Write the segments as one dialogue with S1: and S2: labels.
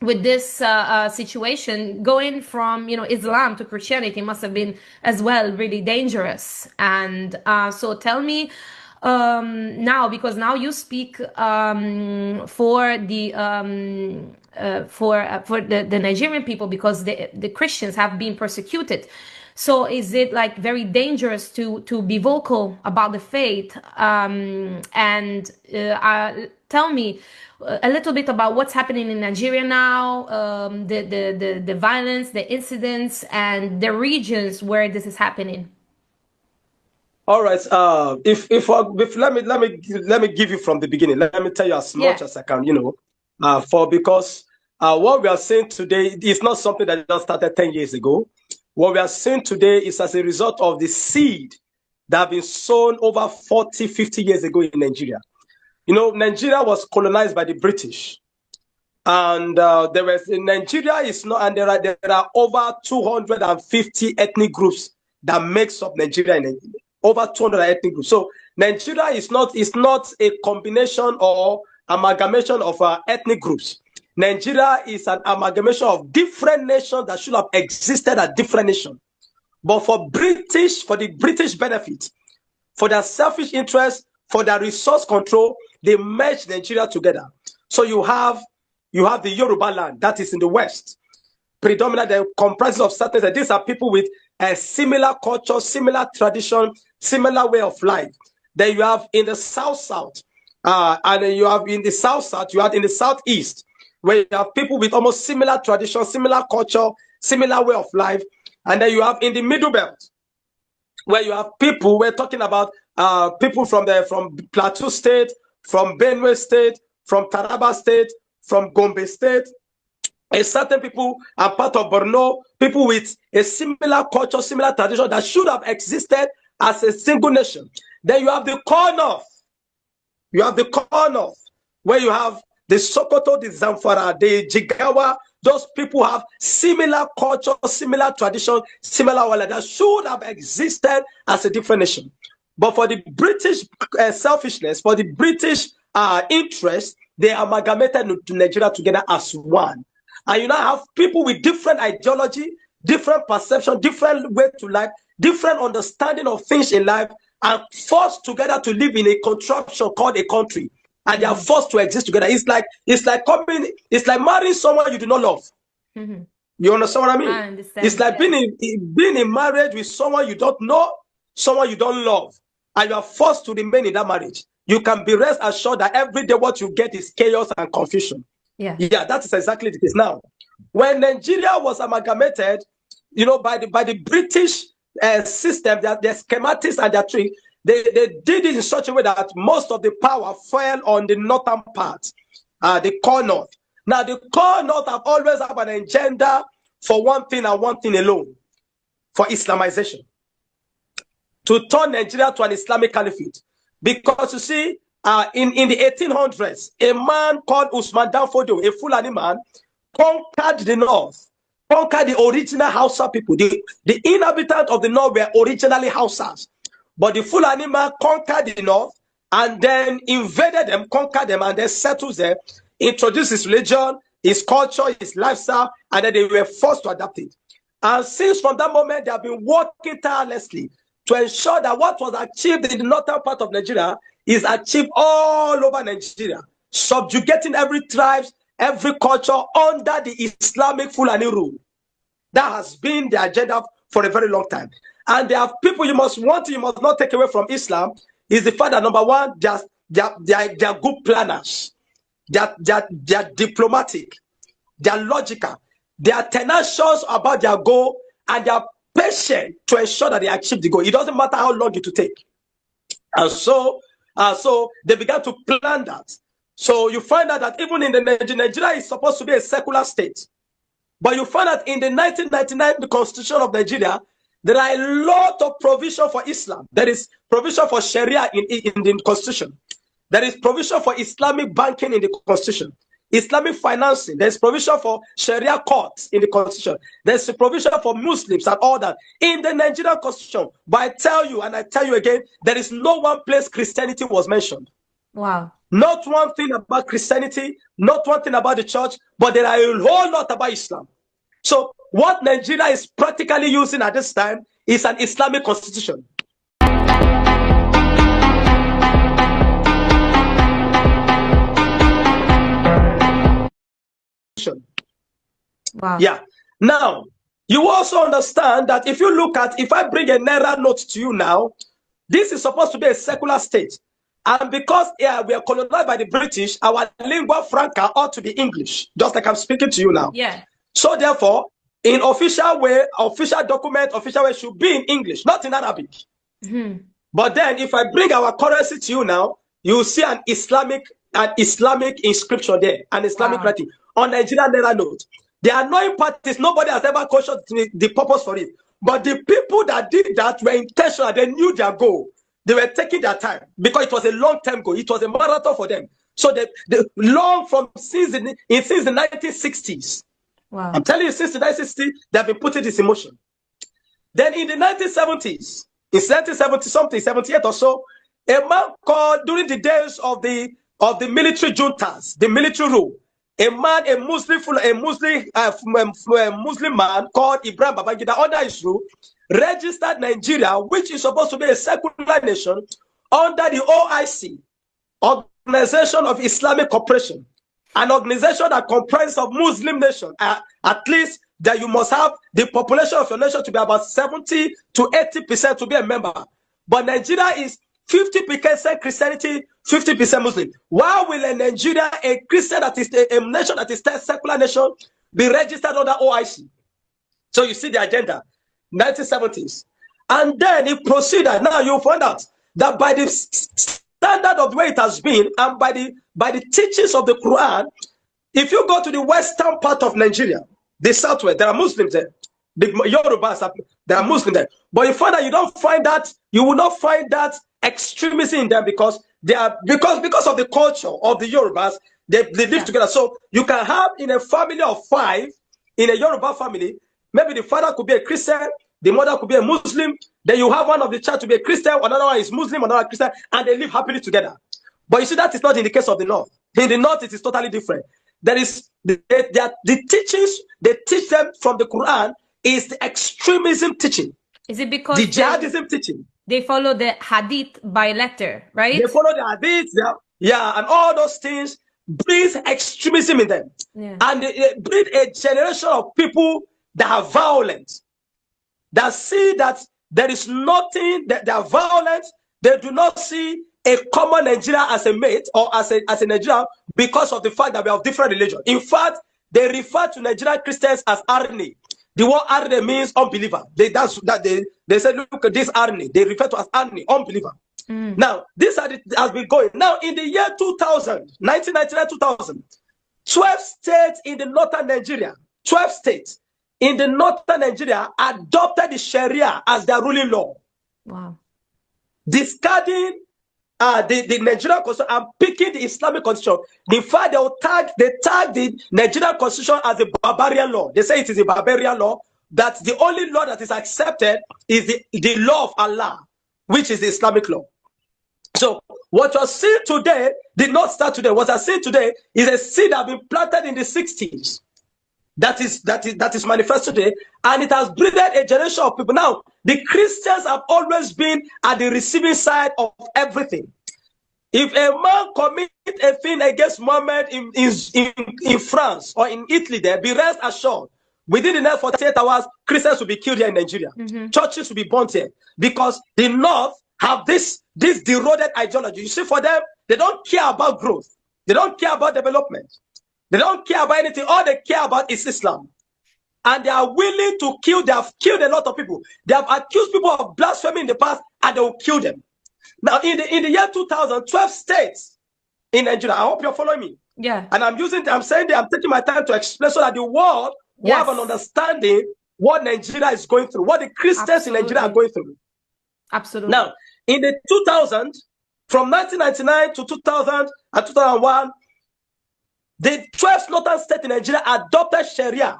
S1: with this situation, going from Islam to Christianity must have been as well really dangerous. And so tell me now, because now you speak for the Nigerian people, because the Christians have been persecuted. So is it like very dangerous to be vocal about the faith? And tell me a little bit about what's happening in Nigeria now, the violence, the incidents, and the regions where this is happening.
S2: All right. If let me give you from the beginning. Let me tell you as
S1: Yeah.
S2: much as I can. Because what we are saying today is not something that just started 10 years ago. What we are saying today is as a result of the seed that have been sown over 40, 50 years ago in Nigeria. Nigeria was colonized by the British, and Nigeria is not, and there are over 250 ethnic groups that makes up Nigeria. Over 200 ethnic groups. So Nigeria is not a combination or amalgamation of ethnic groups. Nigeria is an amalgamation of different nations that should have existed as different nations. But for the British benefit, for their selfish interest, for their resource control, they merged Nigeria together. So you have the Yoruba land that is in the west, predominantly comprises of certain. These are people with a similar culture, similar tradition, similar way of life. Then you have in the south, and then you have in the south, you have in the southeast, where you have people with almost similar tradition, similar culture, similar way of life. And then you have in the middle belt, where you have people, we're talking about people from Plateau State, from Benue State, from Taraba State, from Gombe State. A certain people are part of Borno, people with a similar culture, similar tradition that should have existed as a single nation. Then you have the core north. You have the core north, where you have the Sokoto, the Zamfara, the Jigawa. Those people have similar culture, similar tradition, similar wallet that should have existed as a different nation. But for the British selfishness, for the British interest, they amalgamated Nigeria together as one. And you now have people with different ideology, different perception, different way to life, different understanding of things in life, and forced together to live in a contraption called a country. And they are forced to exist together. It's like marrying someone you do not love.
S1: Mm-hmm.
S2: You understand what I mean?
S1: I understand.
S2: It's like being in marriage with someone you don't know, someone you don't love, and you are forced to remain in that marriage. You can be rest assured that every day what you get is chaos and confusion.
S1: Yeah.
S2: Yeah, that is exactly the case now. When Nigeria was amalgamated, by the British system, their schematics and their trick, they did it in such a way that most of the power fell on the northern part, the core north. Now, the core north have always have an agenda for one thing and one thing alone, for Islamization, to turn Nigeria to an Islamic caliphate. Because you see, in the 1800s, a man called Usman Danfodio, a Fulani man, conquered the north, conquered the original Hausa people. The inhabitants of the north were originally Hausas. But the Fulani man conquered the north and then invaded them, conquered them, and then settled there, introduced his religion, his culture, his lifestyle, and then they were forced to adapt it. And since from that moment, they have been working tirelessly to ensure that what was achieved in the northern part of Nigeria is achieved all over Nigeria, subjugating every tribe, every culture under the Islamic Fulani rule. That has been the agenda for a very long time. And there are people you must not take away from Islam is the fact that number one, they are good planners, they are diplomatic, they are logical, they are tenacious about their goal, and they are patient to ensure that they achieve the goal. It doesn't matter how long it will take. And so they began to plan that. So you find out that even in Nigeria is supposed to be a secular state. But you find out in the 1999 the Constitution of Nigeria, there are a lot of provision for Islam. There is provision for Sharia in the Constitution. There is provision for Islamic banking in the Constitution. Islamic financing. There's provision for Sharia courts in the Constitution. There's a provision for Muslims and all that in the Nigerian Constitution. But I tell you, and I tell you again, there is no one place Christianity was mentioned.
S1: Wow.
S2: Not one thing about Christianity, not one thing about the church, but there are a whole lot about Islam. So what Nigeria is practically using at this time is an Islamic constitution.
S1: Wow.
S2: Yeah. Now, you also understand that if you look at, if I bring a Naira note to you now, this is supposed to be a secular state. And because we are colonized by the British, our lingua franca ought to be English, just like I'm speaking to you now.
S1: Yeah.
S2: So therefore, in official way, official document, official way should be in English, not in Arabic.
S1: Mm-hmm.
S2: But then if I bring our currency to you now, you will see an Islamic inscription there, an Islamic writing on Nigerian Naira note. The annoying part is nobody has ever questioned the purpose for it. But the people that did that were intentional. They knew their goal. They were taking their time because it was a long-term goal. It was a marathon for them. So they long from since the 1960s.
S1: Wow.
S2: I'm telling you, since the 1960s, they have been putting this in motion. Then in the 1970s, in 1970 something, 78 or so, a man called during the days of the military juntas, the military rule, a Muslim man called Ibrahim Babangida under his rule registered Nigeria, which is supposed to be a secular nation, under the OIC, Organization of Islamic Cooperation, an organization that comprises of Muslim nations. At least that you must have the population of your nation to be about 70 to 80% to be a member. But Nigeria is 50% Christianity, 50% Muslim. Why will a Nigeria, a Christian that is a nation that is a secular nation, be registered under OIC? So you see the agenda, 1970s. And then it proceeded. Now you find out that by the standard of the way it has been, and by the teachings of the Quran, if you go to the western part of Nigeria, the southwest, there are Muslims there. The Yorubas, there are Muslims there. But you find that you will not find that extremism in them because they are because of the culture of the Yorubas, they live together. So you can have in a family of 5, in a Yoruba family, maybe the father could be a Christian, the mother could be a Muslim, then you have one of the child to be a Christian, another one is Muslim, another Christian, and they live happily together. But you see, that is not in the case of the North. In the North, it is totally different. There is the teachings they teach them from the Quran is the extremism teaching.
S1: Is it because
S2: the jihadism teaching?
S1: They follow the hadith by letter, right?
S2: They follow the hadith, and all those things breed extremism in them.
S1: Yeah.
S2: And they breed a generation of people that are violent, that see that there is nothing, that they are violent. They do not see a common Nigeria as a mate or as a Nigerian because of the fact that we have different religion. In fact, they refer to Nigerian Christians as Arni. The word Arni means unbeliever. They say, look at this Arni. They refer to as Arni, unbeliever. Now, this has been going. Now, in the year 2000, 1999-2000, 12 states in the northern Nigeria, 12 states in the northern Nigeria adopted the Sharia as their ruling law.
S1: Wow.
S2: Discarding the Nigerian constitution and picking the Islamic constitution. In fact, they tag the Nigerian constitution as a barbarian law. They say it is a barbarian law, that the only law that is accepted is the law of Allah, which is the Islamic law. So what you're seeing today did not start today. What I'm seeing today is a seed that has been planted in the 60s. That is manifest today, and it has breeded a generation of people. Now, the Christians have always been at the receiving side of everything. If a man commits a thing against Muhammad in France or in Italy, there, be rest assured, within the next 48 hours, Christians will be killed here in Nigeria. Churches will be burnt here because the North have this deroded ideology. You see, for them, they don't care about growth. They don't care about development. They don't care about anything. All they care about is Islam. And they are willing to kill. They have killed a lot of people. They have accused people of blasphemy in the past, and they will kill them. Now, in the year 2000, 12 states in Nigeria. I hope you're following me.
S1: Yeah.
S2: And I'm taking my time to explain so that the world will have an understanding what Nigeria is going through, what the Christians in Nigeria are going through.
S1: Absolutely.
S2: Now, in the 2000, from 1999 to 2000 and 2001, the 12 northern states in Nigeria adopted Sharia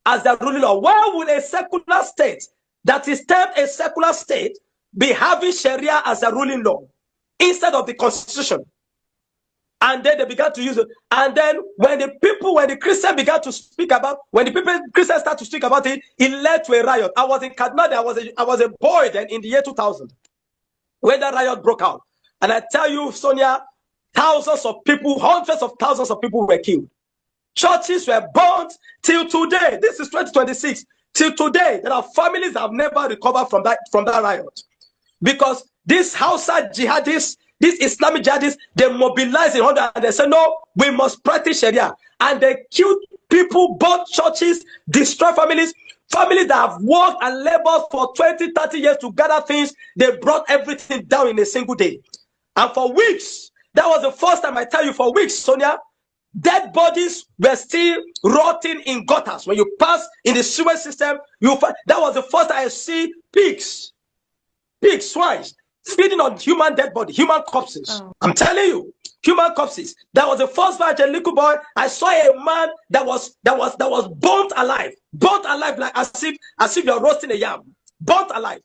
S2: as their ruling law. Why would a secular state that is termed a secular state be having Sharia as a ruling law instead of the constitution? And then they began to use it. And then when the Christians began to speak about, Christians started to speak about it, it led to a riot. I was in Kaduna, I was a boy then in the year 2000, when that riot broke out. And I tell you, Sonia, thousands of people, hundreds of thousands of people were killed. Churches were burnt till today. This is 2026. Till today, there are families that have never recovered from that riot. Because these Hausa jihadists, these Islamic jihadists, they mobilize in Honda and they say, no, we must practice Sharia. And they kill people, burn churches, destroy families. Families that have worked and labored for 20, 30 years to gather things, they brought everything down in a single day. And for weeks, that was the first time, I tell you, for weeks, Sonia, dead bodies were still rotting in gutters. When you pass in the sewage system, you find that was the first time I see pigs, swines, feeding on human dead body, human corpses. Oh. I'm telling you, human corpses. That was the first time as a little boy I saw a man that was burnt alive, like as if you're roasting a yam, burnt alive.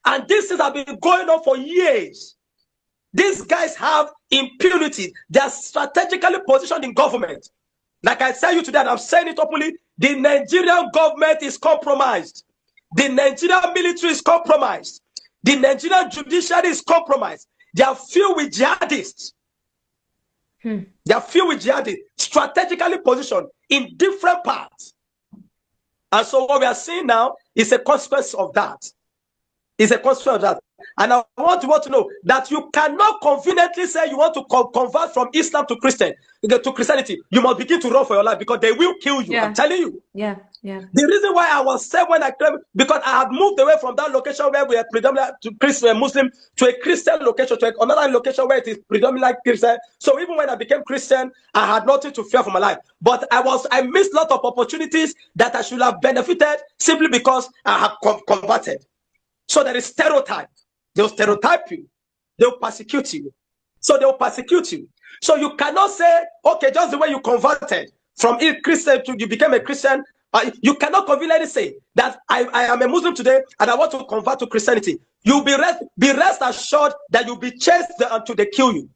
S2: And these things have been going on for years. These guys have impunity. They are strategically positioned in government. Like I tell you today, and I'm saying it openly, the Nigerian government is compromised. The Nigerian military is compromised. The Nigerian judiciary is compromised. They are filled with jihadists. They are filled with jihadists, strategically positioned in different parts. And so what we are seeing now is a consequence of that. It's a consequence of that. And I want you to know that you cannot conveniently say you want to convert from Islam to Christianity. You must begin to run for your life because they will kill you. Yeah. I'm telling you.
S1: Yeah.
S2: The reason why I was saved when I came, because I had moved away from that location where we are predominantly to Christian Muslim to a Christian location, to another location where it is predominantly Christian. So even when I became Christian, I had nothing to fear for my life. But I missed a lot of opportunities that I should have benefited simply because I have converted. So there is stereotype. They'll stereotype you. They'll persecute you. So they'll persecute you. So you cannot say, okay, just the way you converted from a Christian to you became a Christian, you cannot conveniently say that I am a Muslim today and I want to convert to Christianity. You'll be rest assured that you'll be chased until they kill you.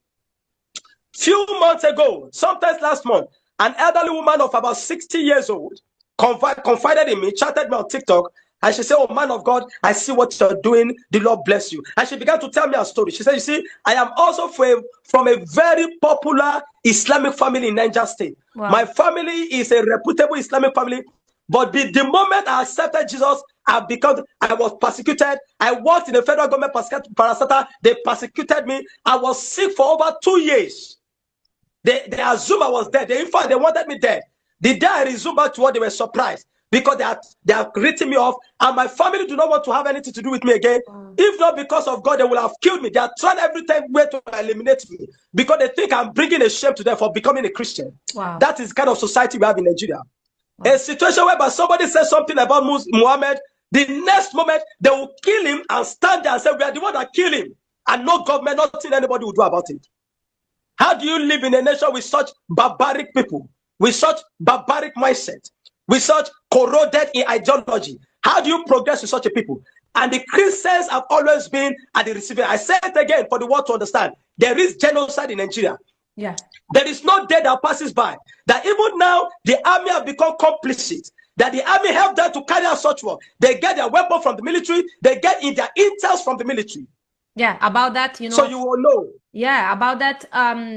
S2: Few months ago, sometimes last month, an elderly woman of about 60 years old confided in me, chatted me on TikTok. And she said, oh, man of God, I see what you're doing. The Lord bless you. And she began to tell me a story. She said, you see, I am also from a very popular Islamic family in Niger State. Wow. My family is a reputable Islamic family. But the moment I accepted Jesus, I was persecuted. I worked in the federal government parastatal. They persecuted me. I was sick for over 2 years. They assumed I was dead. In fact, they wanted me dead. The day I resumed back to work, they were surprised. Because they have written me off, and my family do not want to have anything to do with me again. If not because of God, they will have killed me. They are trying every way to eliminate me because they think I'm bringing a shame to them for becoming a Christian. Wow. That is the kind of society we have in Nigeria. Wow. A situation whereby somebody says something about Muhammad, the next moment they will kill him and stand there and say, we are the one that killed him, and no government, nothing anybody will do about it. How do you live in a nation with such barbaric people, with such barbaric mindset, with such corroded in ideology? How do you progress with such a people? And the Christians have always been at the receiving. I say it again for the world to understand. There is genocide in Nigeria. Yeah. There is no day that passes by that even now the army have become complicit. That the army helped them to carry out such work. They get their weapon from the military. They get in their intels from the military.
S1: Yeah, about that, you know.
S2: So you will know.
S1: Yeah, about that.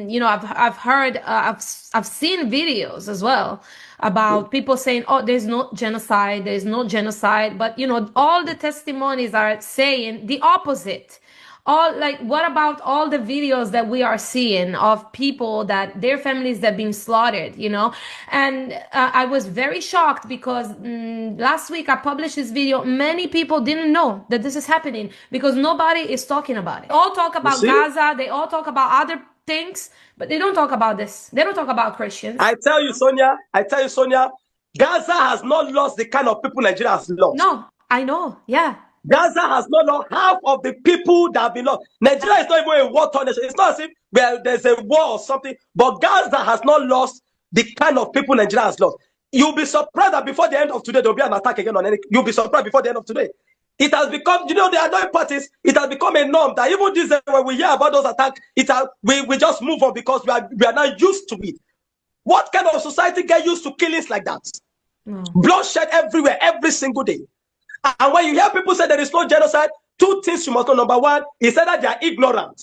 S1: You know, I've heard, I've seen videos as well about people saying, "Oh, there's no genocide. There's no genocide." But you know, all the testimonies are saying the opposite. What about all the videos that we are seeing of people that their families that been slaughtered, you know? And I was very shocked because last week I published this video. Many people didn't know that this is happening because nobody is talking about it. They all talk about Gaza. They all talk about other things, but they don't talk about this. They don't talk about Christians.
S2: I tell you, Sonia, Gaza has not lost the kind of people Nigeria has lost.
S1: No, I know. Yeah.
S2: Gaza has not lost half of the people that have been lost. Nigeria is not even a war-torn nation. It's not as if there's a war or something, but Gaza has not lost the kind of people Nigeria has lost. You'll be surprised that before the end of today, there'll be an attack again on any. You'll be surprised before the end of today. It has become, the annoying part is, it has become a norm that even this day when we hear about those attacks, we just move on because we are not used to it. What kind of society get used to killings like that? Bloodshed everywhere, every single day. And when you hear people say there is no genocide, two things you must know. Number one, is that they are ignorant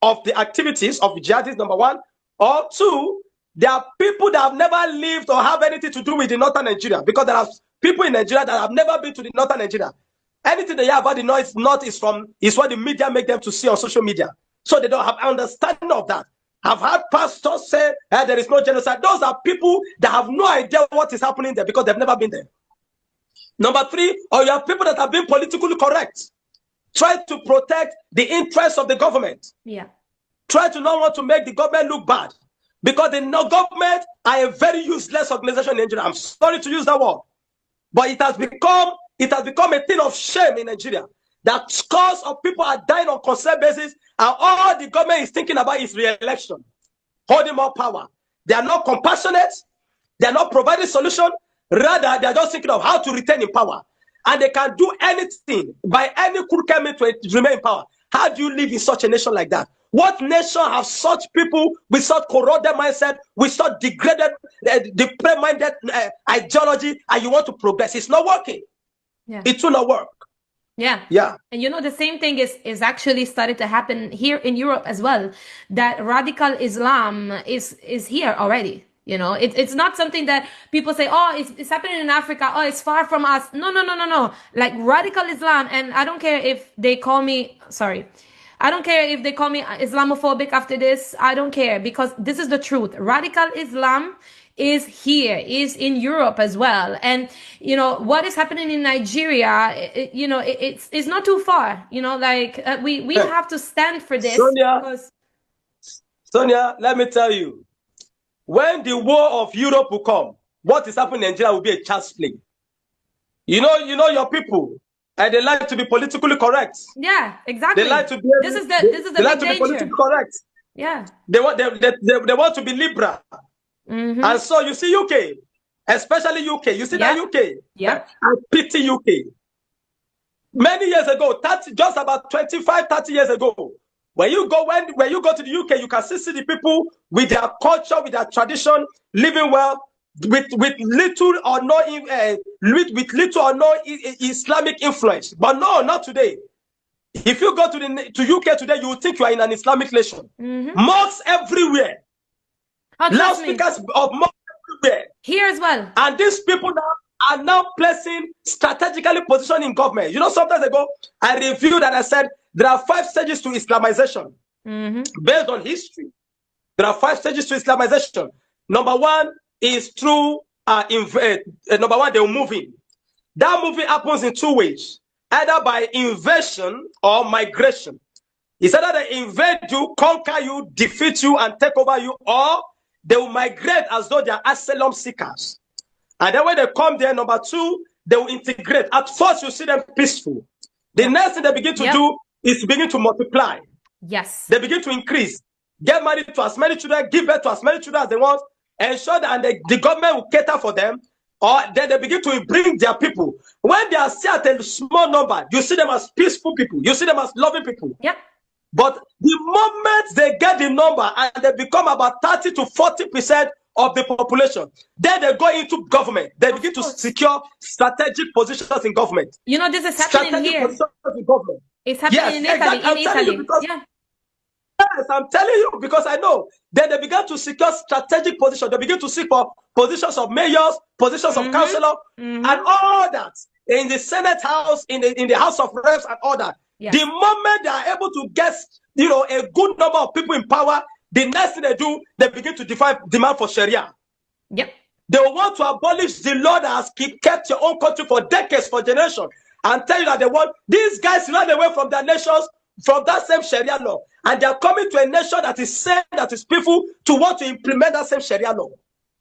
S2: of the activities of jihadists, number one. Or two, there are people that have never lived or have anything to do with the northern Nigeria, because there are people in Nigeria that have never been to the northern Nigeria. Anything they hear about the north is what the media make them to see on social media. So they don't have understanding of that. I've had pastors say there is no genocide. Those are people that have no idea what is happening there because they've never been there. Number three, or you have people that have been politically correct, try to protect the interests of the government.
S1: Yeah.
S2: Try to not want to make the government look bad, because the government are a very useless organization in Nigeria. I'm sorry to use that word, but it has become a thing of shame in Nigeria that scores of people are dying on concern basis, and all the government is thinking about is re-election, holding more power. They are not compassionate. They are not providing solution. Rather, they are just thinking of how to retain in power, and they can do anything by any crooked means to remain in power. How do you live in such a nation like that? What nation have such people with such corroded mindset, with such degraded, depraved-minded ideology, and you want to progress? It's not working.
S1: Yeah.
S2: It will not work.
S1: Yeah.
S2: Yeah.
S1: And the same thing is actually started to happen here in Europe as well. That radical Islam is here already. It's not something that people say, oh, it's happening in Africa. Oh, it's far from us. No. Like radical Islam, and I don't care if they call me, I don't care if they call me Islamophobic after this. I don't care, because this is the truth. Radical Islam is here, is in Europe as well. And, what is happening in Nigeria, it's not too far, we have to stand for this.
S2: Sonia, let me tell you, when the war of Europe will come, what is happening in Nigeria will be a child's play. Your people, and they like to be politically correct.
S1: Yeah, exactly.
S2: They like to be.
S1: This is the
S2: they like to be politically correct.
S1: Yeah.
S2: They want to be liberal.
S1: Mm-hmm.
S2: And so you see UK, especially UK. You see that UK.
S1: Yeah.
S2: I pity UK. Many years ago, just about 25, 30 years ago, when you go to the UK, you can see the people with their culture, with their tradition, living well, with little or no Islamic influence. But no, not today. If you go to UK today, you will think you are in an Islamic nation.
S1: Mm-hmm.
S2: Mosques everywhere, loudspeakers of mosques everywhere.
S1: Here as well.
S2: And these people are now placing strategically positioned in government. Sometimes ago I reviewed and I said there are 5 stages to Islamization.
S1: Mm-hmm.
S2: Based on history. There are 5 stages to Islamization. Number 1 is through number 1, they will move in. That moving happens in 2 ways, either by invasion or migration. It's either they invade you, conquer you, defeat you, and take over you, or they will migrate as though they are asylum seekers. And then when they come there, number 2, they will integrate. At first, you see them peaceful. The next thing they begin to do is begin to multiply.
S1: Yes.
S2: They begin to increase. Get married to as many children, give birth to as many children as they want, ensure that the government will cater for them, or then they begin to bring their people. When they are still at a small number, you see them as peaceful people. You see them as loving people.
S1: Yep.
S2: But the moment they get the number and they become about 30 to 40% of the population, then they go into government. They begin to secure strategic positions in government.
S1: This is happening here.
S2: Positions in government.
S1: It's happening in Italy.
S2: Exactly. Yes, I'm telling you because I know. Then they began to secure strategic positions. They begin to seek for positions of mayors, positions of councillor, and all that in the Senate House, in the House of Reps, and all that. Yes. The moment they are able to get, a good number of people in power, the next thing they do, they begin to demand for Sharia.
S1: Yep.
S2: They want to abolish the law that has kept your own country for decades, for generations, and tell you that they want these guys to run away from their nations, from that same Sharia law, and they are coming to a nation that is sane, that is peaceful, to want to implement that same Sharia law.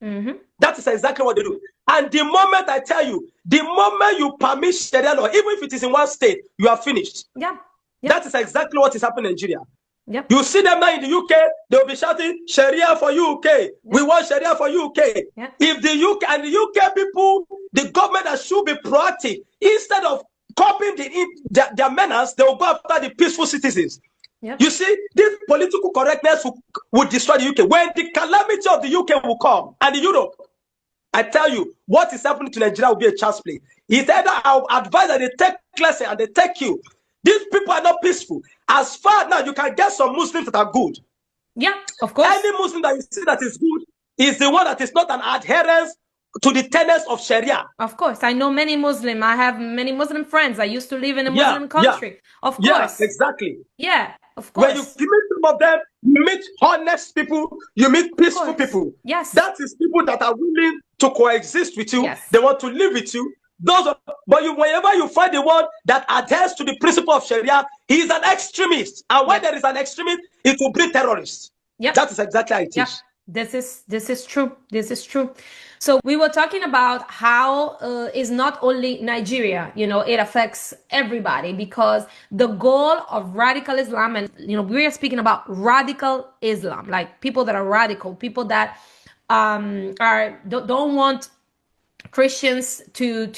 S2: Mm-hmm. That is exactly what they do. And the moment I tell you, the moment you permit Sharia law, even if it is in one state, you are finished.
S1: Yeah. Yep.
S2: That is exactly what is happening in Nigeria.
S1: Yep.
S2: You see them now in the UK, they will be shouting, Sharia for UK. Yep. We want Sharia for UK. Yep. If the UK and the UK people, the government that should be proactive, instead of copying their menace, they will go after the peaceful citizens.
S1: Yep.
S2: You see, this political correctness will destroy the UK. When the calamity of the UK will come and the Europe, I tell you, what is happening to Nigeria will be a child's play. It's either I'll advise that they take lesson and they take you. These people are not peaceful. As far now, you can get some Muslims that are good.
S1: Yeah, of course.
S2: Any Muslim that you see that is good is the one that is not an adherence to the tenets of Sharia.
S1: Of course. I know many Muslim. I have many Muslim friends. I used to live in a Muslim country. Of course.
S2: Yeah, exactly.
S1: Yeah, of course.
S2: When you meet some of them, you meet honest people, you meet peaceful people.
S1: Yes.
S2: That is people that are willing to coexist with you.
S1: Yes.
S2: They want to live with you. But whenever you find the one that adheres to the principle of Sharia, he is an extremist. And when there is an extremist, it will bring terrorists.
S1: Yep.
S2: That is exactly how it is.
S1: This is true. This is true. So we were talking about how it's not only Nigeria, it affects everybody, because the goal of radical Islam, and we are speaking about radical Islam, like people that are radical, people that don't want Christians to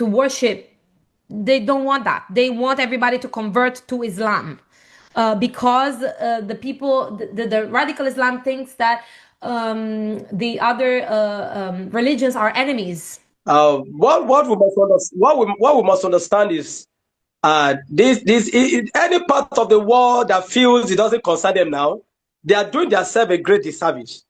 S1: worship. They don't want that. They want everybody to convert to Islam. Because the people, the radical Islam thinks that the other religions are enemies.
S2: What we must understand is any part of the world that feels it doesn't concern them now, they are doing themselves a great disservice.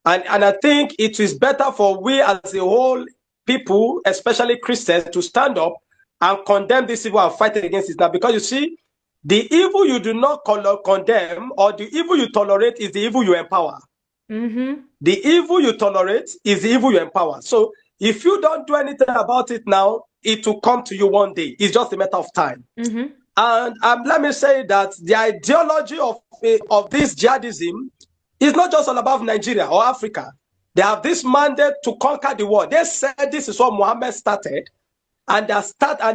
S2: And I think it is better for we as a whole people, especially Christians, to stand up and condemn this evil and fight against it now. Because you see, the evil you do not condemn, or the evil you tolerate, is the evil you empower.
S1: Mm-hmm.
S2: The evil you tolerate is the evil you empower. So if you don't do anything about it now, it will come to you one day. It's just a matter of time.
S1: Mm-hmm.
S2: And let me say that the ideology of this jihadism is not just all about Nigeria or Africa. They have this mandate to conquer the world. They said this is what Muhammad started, and they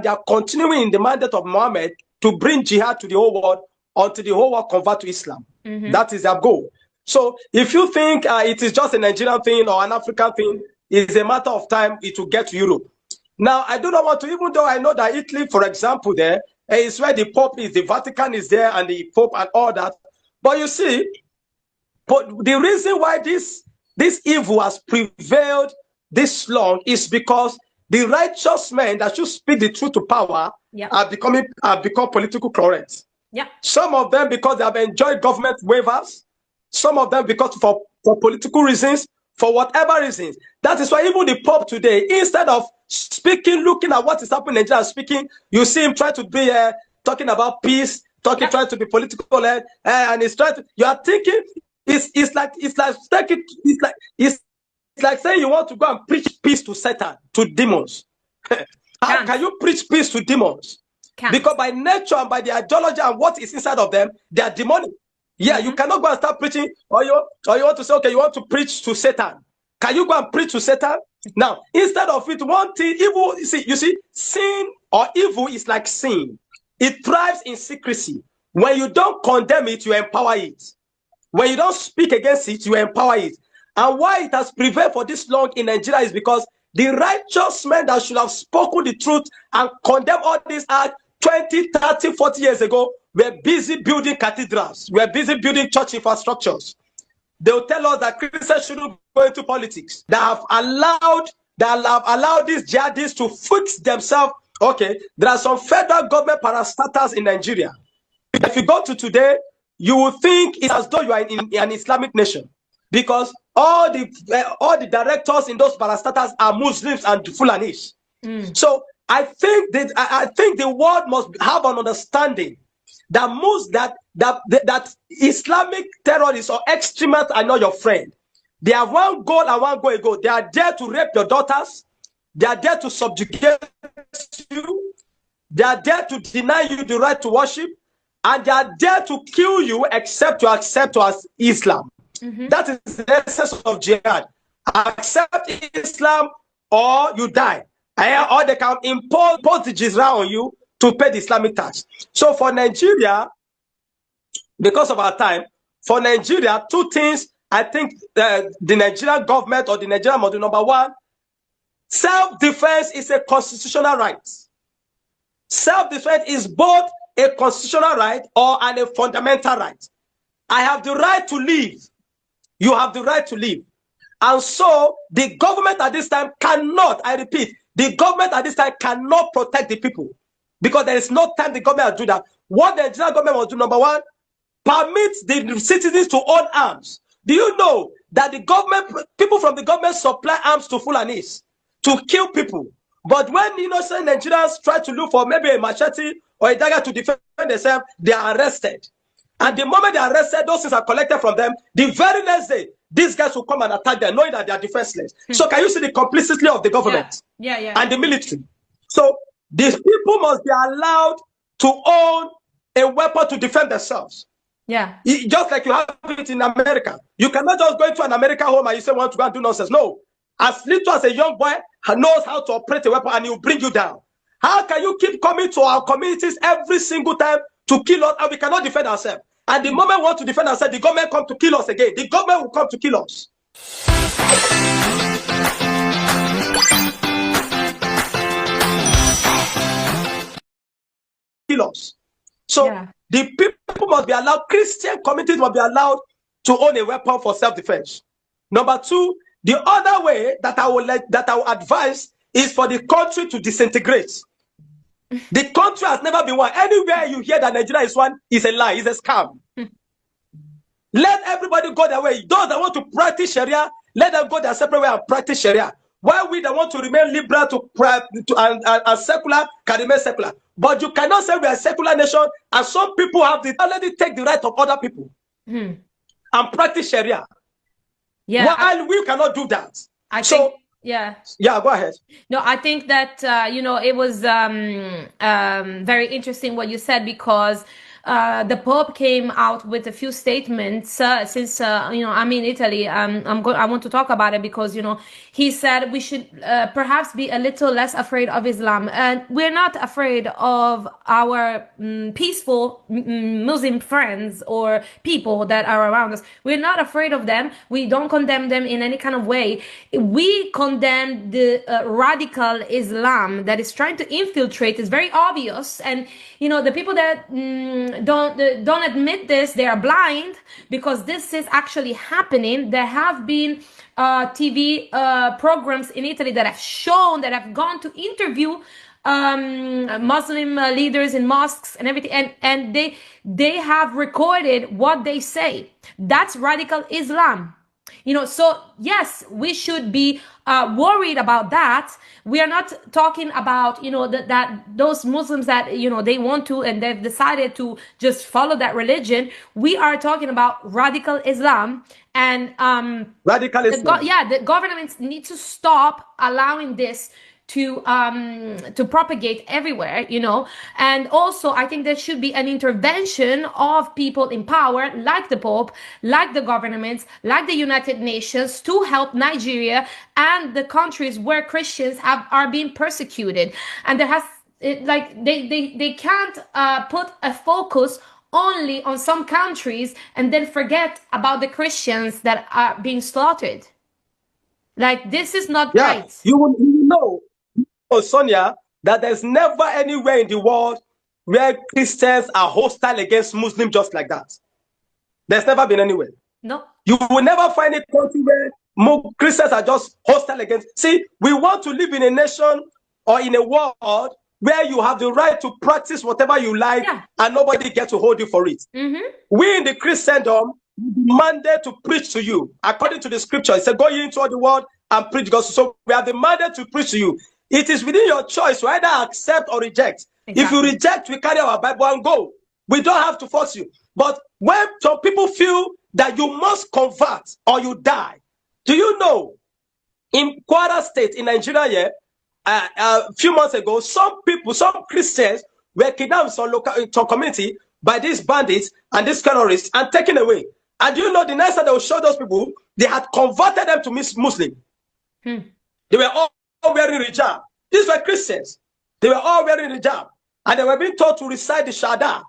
S2: are continuing in the mandate of Muhammad to bring jihad to the whole world until the whole world convert to Islam.
S1: Mm-hmm.
S2: That is their goal. So if you think it is just a Nigerian thing or an African thing, it's a matter of time it will get to Europe. Now, I do not want to, even though I know that Italy, for example, there is where the Pope is, the Vatican is there, and the Pope and all that. But you see, but the reason why this evil has prevailed this long is because the righteous men that should speak the truth to power have become political correct.
S1: Yeah.
S2: Some of them because they have enjoyed government waivers. Some of them because for political reasons, for whatever reasons. That is why even the Pope today, instead of speaking, looking at what is happening in Nigeria, speaking, you see him try to be talking about peace, trying to be political, and he's trying to. You are thinking it's like saying you want to go and preach peace to Satan, to demons. How can you preach peace to demons? Because by nature and by the ideology and what is inside of them, they are demonic. Yeah, you cannot go and start preaching, or you want to say, okay, you want to preach to Satan. Can you go and preach to Satan? Now, instead of it, one thing, evil, you see, sin or evil is like sin. It thrives in secrecy. When you don't condemn it, you empower it. When you don't speak against it, you empower it. And why it has prevailed for this long in Nigeria is because the righteous men that should have spoken the truth and condemned all these acts 20, 30, 40 years ago were busy building cathedrals, were busy building church infrastructures. They will tell us that Christians shouldn't go into politics. They have allowed these jihadists to fix themselves. Okay, there are some federal government parastatals in Nigeria. If you go to today, you will think it's as though you are in an Islamic nation, because all the directors in those parastatals are Muslims and Fulanis. So I think the world must have an understanding that that Islamic terrorists or extremists are not your friend. They have one goal and one goal ago. They are there to rape your daughters. They are there to subjugate you. They are there to deny you the right to worship. And they are there to kill you except you accept as Islam. That is the essence of jihad. Accept Islam or you die. Or they can impose the jizya on you to pay the Islamic tax. So for Nigeria, because of our time, for Nigeria, two things I think the Nigerian government or the Nigerian model, number one, self-defense is a constitutional right. Self-defense is both a constitutional right or a fundamental right. I have the right to live. You have the right to live. And so the government at this time cannot, I repeat, the government at this time cannot protect the people because there is no time the government will do that. What the Nigerian government will do, number one, permits the citizens to own arms. Do you know that the government, people from the government supply arms to Fulanis to kill people? But when innocent Nigerians try to look for maybe a machete or a dagger to defend themselves, they are arrested. And the moment they are arrested, those things are collected from them. The very next day, these guys will come and attack them, knowing that they are defenseless. So can you see the complicity of the government and the military? So these people must be allowed to own a weapon to defend themselves.
S1: Yeah.
S2: Just like you have it in America. You cannot just go into an American home and you say, want to go and do nonsense. No. As little as a young boy knows how to operate a weapon and he will bring you down. How can you keep coming to our communities every single time to kill us and we cannot defend ourselves? And the moment we want to defend ourselves, the government come to kill us again. The government will come to kill us. Kill us. So the people must be allowed, Christian communities must be allowed to own a weapon for self-defense. Number two, the other way that I will advise is for the country to disintegrate. The country has never been one. Anywhere you hear that Nigeria is one, is a lie, is a scam. Let everybody go their way. Those that want to practice Sharia, let them go their separate way and practice Sharia. While we that want to remain liberal and secular can remain secular. But you cannot say we are a secular nation and some people have already take the right of other people and practice Sharia. Yeah. While we cannot do that. Yeah, go ahead.
S1: No, I think that, it was very interesting what you said because the Pope came out with a few statements since, I'm in Italy. I want to talk about it because, he said we should perhaps be a little less afraid of Islam. And we're not afraid of our peaceful Muslim friends or people that are around us. We're not afraid of them. We don't condemn them in any kind of way. We condemn the radical Islam that is trying to infiltrate. It's very obvious. And, the people that don't admit this, they are blind because this is actually happening. There have been TV programs in Italy that have shown, that have gone to interview Muslim leaders in mosques and everything, and they have recorded what they say. That's radical Islam. So yes, we should be worried about that. We are not talking about, that those Muslims that, they want to, and they've decided to just follow that religion. We are talking about radical Islam and,
S2: radical Islam.
S1: The governments need to stop allowing this to propagate everywhere, and also I think there should be an intervention of people in power, like the Pope, like the governments, like the United Nations, to help Nigeria and the countries where Christians are being persecuted. And there has they can't put a focus only on some countries and then forget about the Christians that are being slaughtered. Like, this is not right.
S2: You will know, Sonia, that there's never anywhere in the world where Christians are hostile against Muslims just like that. There's never been anywhere.
S1: No.
S2: You will never find a country where Christians are just hostile against. See, we want to live in a nation or in a world where you have the right to practice whatever you like and nobody gets to hold you for it. We in the Christendom mandate to preach to you. According to the scripture, it said, go ye into all the world and preach God. So we have the mandate to preach to you. It is within your choice to either accept or reject. Exactly. If you reject, we carry our Bible and go. We don't have to force you. But when some people feel that you must convert or you die, do you know, in Kwara State, in Nigeria, a few months ago, some Christians were kidnapped in some community by these bandits and these terrorists and taken away. And do you know, the next time they will show those people, they had converted them to Muslim. They were all wearing hijab. These were Christians. They were all wearing hijab. And they were being told to recite the Shahada.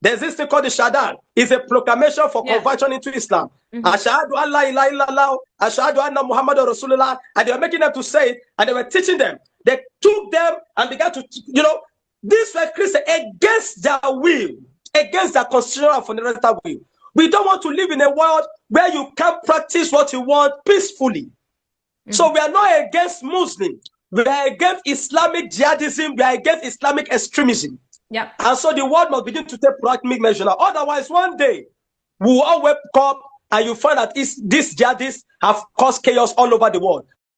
S2: There's this thing called the Shahada. It's a proclamation for conversion into Islam. Ashhadu an la ilaha illallah, ashhadu anna Muhammadur Rasulullah. And they were making them to say it, and they were teaching them. They took them and began to, These were Christians against their will, against their constitutional and fundamental will. We don't want to live in a world where you can't practice what you want peacefully. So we are not against Muslims. We are against Islamic jihadism. We are against Islamic extremism.
S1: Yeah.
S2: And so the world must begin to take pragmatic measures. Otherwise, one day, we will all wake up and you find that these jihadists have caused chaos all over the world.